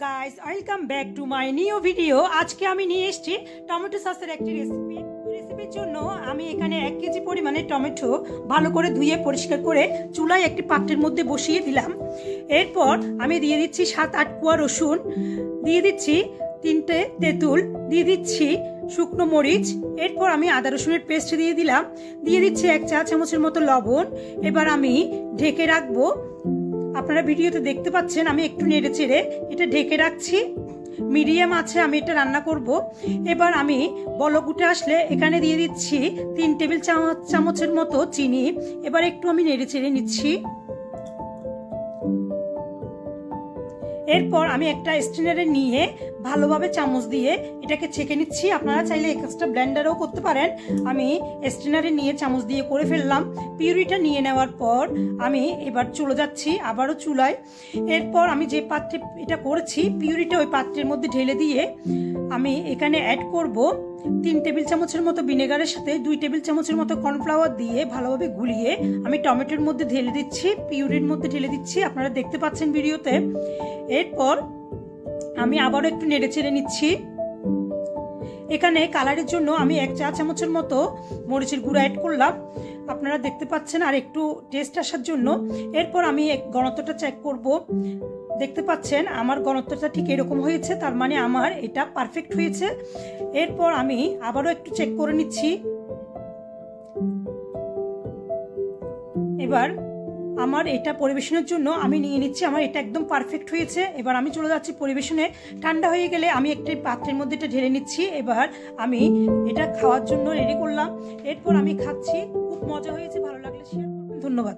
Guys, welcome back to my new video. আজকে আমি নিয়ে এসেছি টমেটো সসের একটি রেসিপি। রেসিপির জন্য আমি এখানে 1 কেজি পরিমাণে টমেটো ভালো করে ধুয়ে পরিষ্কার করে চুলায় একটি পাত্রের মধ্যে বসিয়ে দিলাম। এরপর আমি দিয়ে দিচ্ছি 7-8 কোয়া রসুন, দিয়ে দিচ্ছি 3টে তেঁতুল, দিয়ে দিচ্ছি শুকনো মরিচ। এরপর আমি আদা রসুনের পেস্ট দিয়ে দিলাম, দিয়ে দিচ্ছি 1 চা চামচের মতো লবণ। এবার আমি ঢেকে রাখবো। আপনারা ভিডিওতে দেখতে পাচ্ছেন আমি একটু নেড়ে চেড়ে এটা ঢেকে রাখছি। মিডিয়াম আছে আমি এটা রান্না করব। এবার আমি বলক উঠে আসলে এখানে দিয়ে দিচ্ছি 3 টেবিল চামচের মতো চিনি। এবার একটু আমি নেড়ে চেড়ে নিচ্ছি। এরপর আমি একটা স্ট্রেনারে নিয়ে ভালোভাবে চামচ দিয়ে এটাকে ছেঁকে নিচ্ছি। আপনারা চাইলে এক্সট্রা ব্লেন্ডারও করতে পারেন। আমি স্ট্রেনারে নিয়ে চামচ দিয়ে করে ফেললাম। পিউরিটা নিয়ে নেওয়ার পর আমি এবার চলে যাচ্ছি আবারও চুলায়। এরপর আমি যে পাত্রে এটা করেছি পিউরিটা ওই পাত্রের মধ্যে ঢেলে দিয়ে আমি এখানে অ্যাড করব 3 টেবিল চামচের মতো ভিনেগারের সাথে 2 টেবিল চামচের মতো কর্নফ্লাওয়ার দিয়ে ভালোভাবে গুলিয়ে আমি টমেটোর মধ্যে ঢেলে দিচ্ছি, পিউরির মধ্যে ঢেলে দিচ্ছি। আপনারা দেখতে পাচ্ছেন ভিডিওতে। এরপর আমি আবারও একটু নেড়ে চেড়ে নিচ্ছি। এখানে কালারের জন্য আমি 1 চা চামচের মতো মরিচের গুঁড়া অ্যাড করলাম, আপনারা দেখতে পাচ্ছেন, আর একটু টেস্ট আসার জন্য। এরপর আমি ঘনত্বটা চেক করব। দেখতে পাচ্ছেন আমার ঘনত্বটা ঠিক এরকম হয়েছে, তার মানে আমার এটা পারফেক্ট হয়েছে। এরপর আমি আবারও একটু চেক করে নিচ্ছি। এবার আমার এটা পরিবেশনের জন্য আমি নিয়ে নিচ্ছি। আমার এটা একদম পারফেক্ট হয়েছে। এবার আমি চলে যাচ্ছি পরিবেশনে। ঠান্ডা হয়ে গেলে আমি একটি পাত্রের মধ্যে এটা ঢেলে নিচ্ছি। এবার আমি এটা খাওয়ার জন্য রেডি করলাম। এরপর আমি খাচ্ছি। খুব মজা হয়েছে, ভালো লাগলে শেয়ার করবেন। ধন্যবাদ।